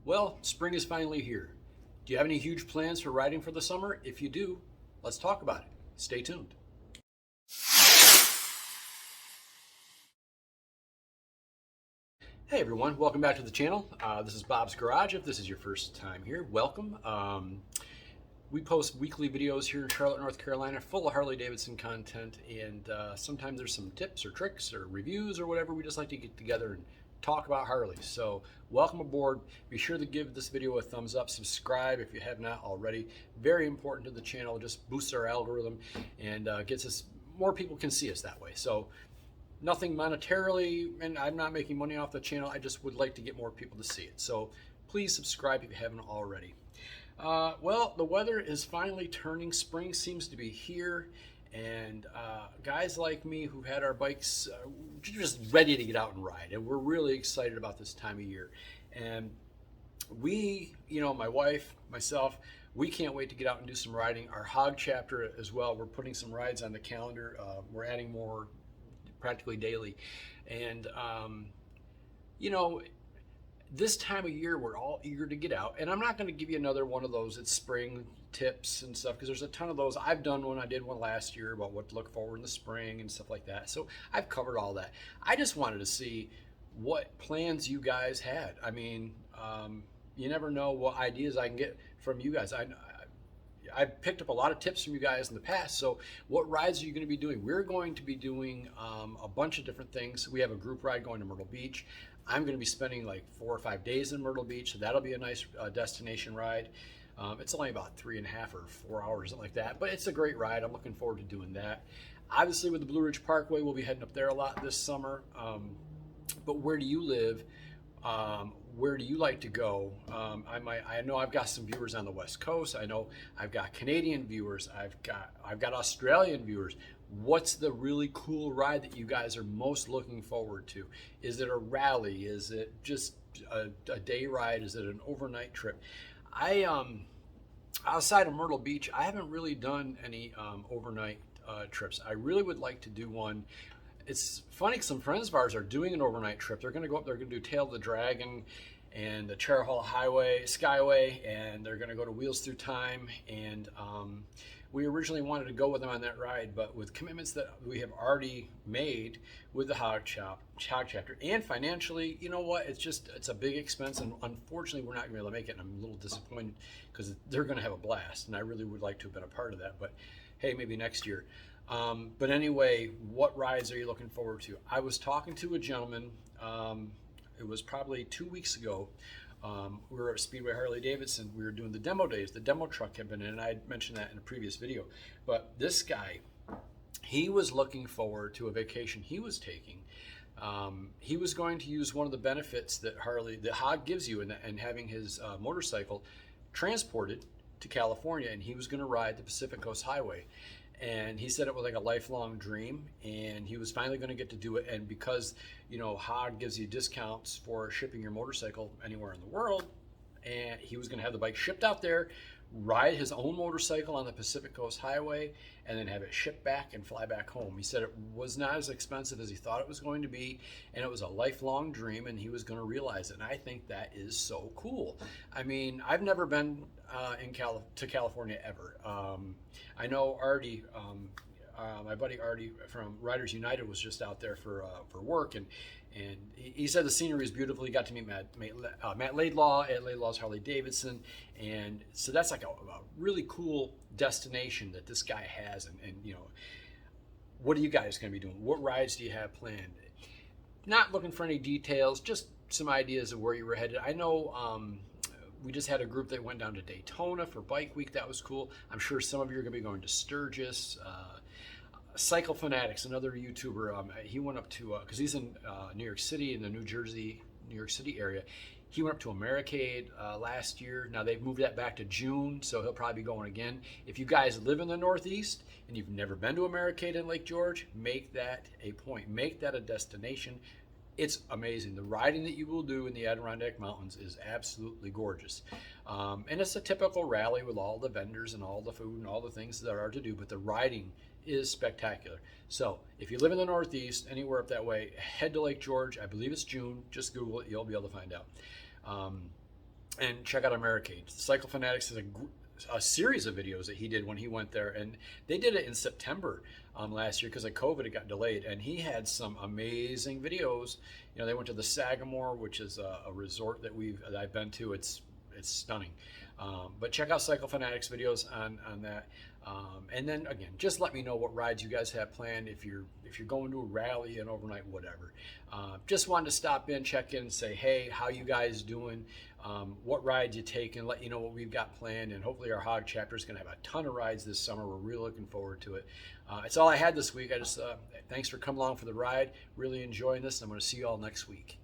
Well, spring is finally here. Do you have any huge plans for riding for the summer? If you do, let's talk about it. Stay tuned. Hey everyone, welcome back to the channel. This is Bob's Garage. If this is your first time here, welcome. We post weekly videos here in Charlotte, North Carolina, full of Harley-Davidson content, and sometimes there's some tips or tricks or reviews or whatever. We just like to get together and talk about Harleys. So welcome aboard. Be sure to give this video a thumbs up, subscribe if you have not already. Very important to the channel, just boosts our algorithm and gets us, more people can see us that way. So nothing monetarily, and I'm not making money off the channel. I just would like to get more people to see it. So please subscribe if you haven't already. Well, the weather is finally turning. Spring seems to be here, and guys like me who've had our bikes just ready to get out and ride, and we're really excited about this time of year. And we, my wife, myself, we can't wait to get out and do some riding. Our Hog chapter as well, we're putting some rides on the calendar. We're adding more practically daily. And, this time of year, we're all eager to get out. And I'm not going to give you another one of those, it's spring tips and stuff, because there's a ton of those. I've done one, I did one last year about what to look for in the spring and stuff like that. So I've covered all that. I just wanted to see what plans you guys had. I mean, you never know what ideas I can get from you guys. I've picked up a lot of tips from you guys in the past. So what rides are you going to be doing? We're going to be doing a bunch of different things. We have a group ride going to Myrtle Beach. I'm going to be spending like 4 or 5 days in Myrtle Beach. So that'll be a nice destination ride. It's only about 3.5 or 4 hours, something like that. But it's a great ride. I'm looking forward to doing that. Obviously with the Blue Ridge Parkway, we'll be heading up there a lot this summer. But where do you live? Where do you like to go? I know I've got some viewers on the West Coast. I know I've got Canadian viewers. I've got Australian viewers. What's the really cool ride that you guys are most looking forward to? Is it a rally? Is it just a day ride? Is it an overnight trip? Outside of Myrtle Beach, I haven't really done any overnight trips. I really would like to do one. It's funny, some friends of ours are doing an overnight trip. They're going to go up, they're going to do Tail of the Dragon and the Char Hall Skyway, and they're going to go to Wheels Through Time. And we originally wanted to go with them on that ride, but with commitments that we have already made with the Hog chapter, and financially, you know what, it's a big expense, and unfortunately we're not going to be able to make it, and I'm a little disappointed because they're going to have a blast, and I really would like to have been a part of that, but hey, maybe next year. But anyway, what rides are you looking forward to? I was talking to a gentleman, it was probably 2 weeks ago. We were at Speedway Harley-Davidson. We were doing the demo days. The demo truck had been in, and I had mentioned that in a previous video. But this guy, he was looking forward to a vacation he was taking. He was going to use one of the benefits that Hog gives you in having his motorcycle transported to California, and he was going to ride the Pacific Coast Highway. And he said it was like a lifelong dream, and he was finally going to get to do it. And because, Hog gives you discounts for shipping your motorcycle anywhere in the world, and he was going to have the bike shipped out there, ride his own motorcycle on the Pacific Coast Highway, and then have it shipped back and fly back home. He said it was not as expensive as he thought it was going to be, and it was a lifelong dream, and he was going to realize it. And I think that is so cool. I mean, I've never been to California ever. I know Artie, my buddy Artie from Riders United was just out there for work, and he said the scenery is beautiful. He got to meet Matt Laidlaw at Laidlaw's Harley-Davidson, and so that's like a really cool destination that this guy has. And what are you guys going to be doing? What rides do you have planned? Not looking for any details, just some ideas of where you were headed. I know we just had a group that went down to Daytona for Bike Week. That was cool. I'm sure some of you are going to be going to Sturgis. Cycle Fanatics, another YouTuber, he went up to, because he's in New York City, in the New York City area. He went up to Americade last year. Now they've moved that back to June, so he'll probably be going again. If you guys live in the Northeast and you've never been to Americade in Lake George, make that a point. Make that a destination. It's amazing. The riding that you will do in the Adirondack Mountains is absolutely gorgeous. And it's a typical rally with all the vendors and all the food and all the things that are to do, but the riding is spectacular. So if you live in the Northeast, anywhere up that way, head to Lake George. I believe it's June. Just Google it. You'll be able to find out. and check out Americade. Cycle Fanatics is a series of videos that he did when he went there, and they did it in September last year because of COVID. It got delayed, and he had some amazing videos. You know, they went to the Sagamore, which is a resort that I've been to. It's stunning. But check out Cycle Fanatics videos on that. And then again, just let me know what rides you guys have planned. If you're going to a rally, an overnight, whatever. Just wanted to stop in, check in, and say, hey, how you guys doing? What rides you taking? Let you know what we've got planned, and hopefully our Hog chapter is going to have a ton of rides this summer. We're really looking forward to it. It's all I had this week. Thanks for coming along for the ride. Really enjoying this. And I'm going to see you all next week.